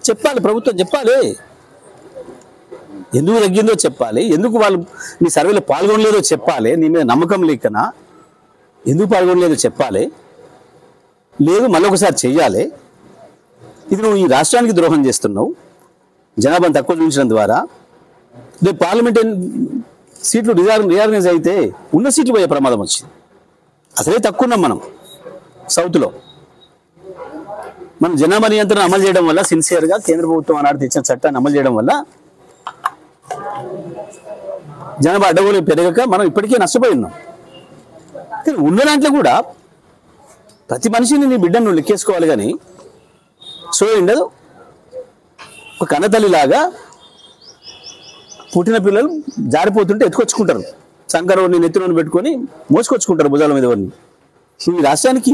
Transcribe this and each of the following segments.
చెప్పాలి, ప్రభుత్వం చెప్పాలి, ఎందుకు తగ్గిందో చెప్పాలి, ఎందుకు వాళ్ళు నీ సర్వేలో పాల్గొనలేదో చెప్పాలి, నీ మీద నమ్మకం లేకనా ఎందుకు పాల్గొనలేదో చెప్పాలి, లేదు మళ్ళొకసారి చెయ్యాలి. ఇది నువ్వు ఈ రాష్ట్రానికి ద్రోహం చేస్తున్నావు జనాభాను తక్కువ చూపించడం ద్వారా. రేపు పార్లమెంట్ సీట్లు రీఆర్గనైజ్ అయితే ఉన్న సీట్లు పోయే ప్రమాదం వచ్చింది. అసలే తక్కువ ఉన్నాం మనం సౌత్లో. మనం జనాభా నియంత్రణ అమలు చేయడం వల్ల, సిన్సియర్గా కేంద్ర ప్రభుత్వం ఆనాడు తెచ్చిన చట్టాన్ని అమలు చేయడం వల్ల జనాభా అడ్డగోలు పెరగక మనం ఇప్పటికే నష్టపోయి ఉన్నాం. కానీ ఉన్న దాంట్లో కూడా ప్రతి మనిషిని నీ బిడ్డను నువ్వు లెక్కేసుకోవాలి. కానీ సో ఉండదు. ఒక కన్నతల్లిలాగా పుట్టిన పిల్లలు జారిపోతుంటే ఎత్తుకొచ్చుకుంటారు, సంకరవుని నెత్తిలోని పెట్టుకొని మోసుకొచ్చుకుంటారు భుజాల మీద వాడిని. ఈ రాష్ట్రానికి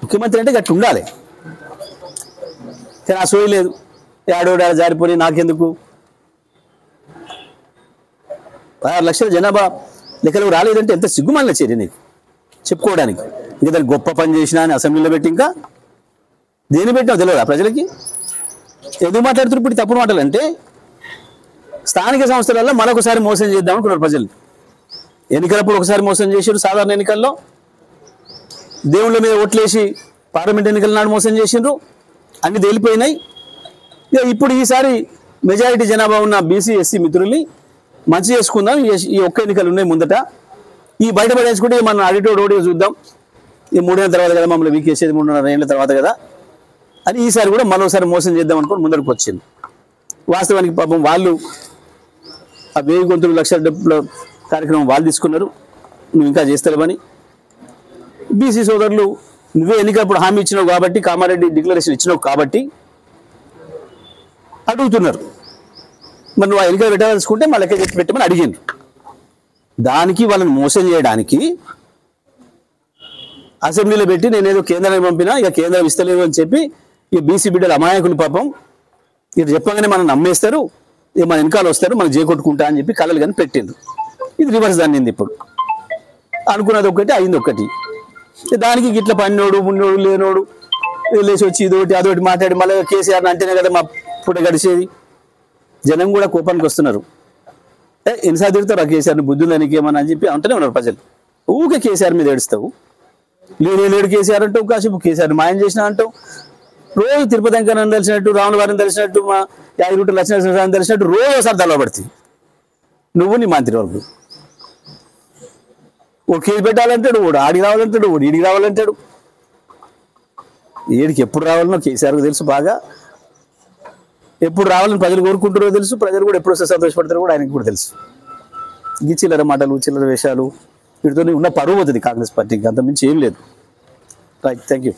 ముఖ్యమంత్రి అంటే గట్టి ఉండాలి. కానీ ఆ సోయి లేదు. ఏడోడా జారిపోయి నాకెందుకు, 16 లక్షల జనాభా లెక్కలు రాలేదంటే ఎంత సిగ్గుమాలిన చర్య నీకు చెప్పుకోవడానికి. ఇంకా దాన్ని గొప్ప పని చేసినా అని అసెంబ్లీలో పెట్టి ఇంకా దేని పెట్టినా తెలియదా ప్రజలకి? ఎందుకు మాట్లాడుతున్నారు ఇప్పుడు తప్పుడు మాటలు అంటే? స్థానిక సంస్థలలో మరొకసారి మోసం చేద్దాం అనుకున్నారు ప్రజలు. ఎన్నికలప్పుడు ఒకసారి మోసం చేసారు, సాధారణ ఎన్నికల్లో దేవుళ్ళ మీద ఓట్లేసి పార్లమెంట్ ఎన్నికల నాడు మోసం చేసిండ్రు, అన్ని తేలిపోయినాయి. ఇప్పుడు ఈసారి మెజారిటీ జనాభా ఉన్న బీసీ ఎస్సీ మిత్రుల్ని మంచి చేసుకుందాం, ఈ ఒక్క ఎన్నికలు ఉన్నాయి ముందట, ఈ బయటపడేసుకుంటే మనం అడిటోడి చూద్దాం, ఈ 3 ఏళ్ళ తర్వాత కదా మమ్మల్ని వీకేసేది, 3.5 ఏళ్ళ తర్వాత కదా అని ఈసారి కూడా మరోసారి మోసం చేద్దాం అనుకుని ముందరకు వచ్చింది. వాస్తవానికి పాపం వాళ్ళు ఆ 1000 గొంతులు లక్షల డబ్బుల కార్యక్రమం వాళ్ళు తీసుకున్నారు, నువ్వు ఇంకా చేస్తావని. బీసీ సోదరులు నువ్వే ఎన్నికప్పుడు హామీ ఇచ్చినావు కాబట్టి, కామారెడ్డి డిక్లరేషన్ ఇచ్చినావు కాబట్టి అడుగుతున్నారు. మరి నువ్వు ఆ ఎన్నికలు పెట్టాల్సుకుంటే మా లెక్క చెప్పి పెట్టమని అడిగింది. దానికి వాళ్ళని మోసం చేయడానికి అసెంబ్లీలో పెట్టి నేనేదో కేంద్రానికి పంపినా, ఇక కేంద్రం ఇస్తలేదు అని చెప్పి ఈ బీసీ బిడ్డలు అమాయకులు పాపం ఇక చెప్పగానే మనం నమ్మేస్తారు, ఇక మన వెనకాల వస్తారు, మనం చేకొట్టుకుంటా అని చెప్పి కళలు కానీ పెట్టిండ్రు. ఇది రివర్స్ దాన్ని ఇప్పుడు అనుకున్నది ఒకటి అయింది ఒకటి. దానికి గిట్ల పన్నోడు మున్నోడు లేనోడు లేచి వచ్చి ఇదోటి అదొకటి మాట్లాడి మళ్ళీ కేసీఆర్ని అంటేనే కదా మా పూట గడిచేది. జనం కూడా కోపానికి వస్తున్నారు. ఎన్నిసార్లు తిరుగుతారు ఆ కేసీఆర్ని, బుద్ధులు దానికి ఏమన్నా అని చెప్పి అంటూనే ఉన్నారు ప్రజలు. ఊకే కేసీఆర్ మీద ఏడుస్తావు, లేడు కేసీఆర్ అంటావు, కాసేపు కేసీఆర్ని మాయం చేసినా అంటావు. రోజు తిరుపతి వెంకన్నని తెలిసినట్టు, రాముల వారిని తెలిసినట్టు, మా యాదగిరిగుట్ట లక్ష్మీనరసింహని తెలిసినట్టు రోజు ఒకసారి తలబడుతుంది నువ్వు నీ మంత్రి వరకు. ఓ కేసు పెట్టాలంటాడు, ఓడు ఆడికి రావాలంటాడు, ఓడి ఈడికి రావాలంటాడు. ఏడికి ఎప్పుడు రావాలనో కేసీఆర్కి తెలుసు బాగా. ఎప్పుడు రావాలని ప్రజలు కోరుకుంటారో తెలుసు, ప్రజలు కూడా ఎప్పుడు వస్తే సంతోషపడతారో కూడా ఆయనకు కూడా తెలుసు. ఈ చిల్లర మాటలు, చిల్లర వేషాలు, వీటితో ఉన్న పరువు అవుతుంది కాంగ్రెస్ పార్టీకి, అంతమించి ఏం లేదు. Right, thank you.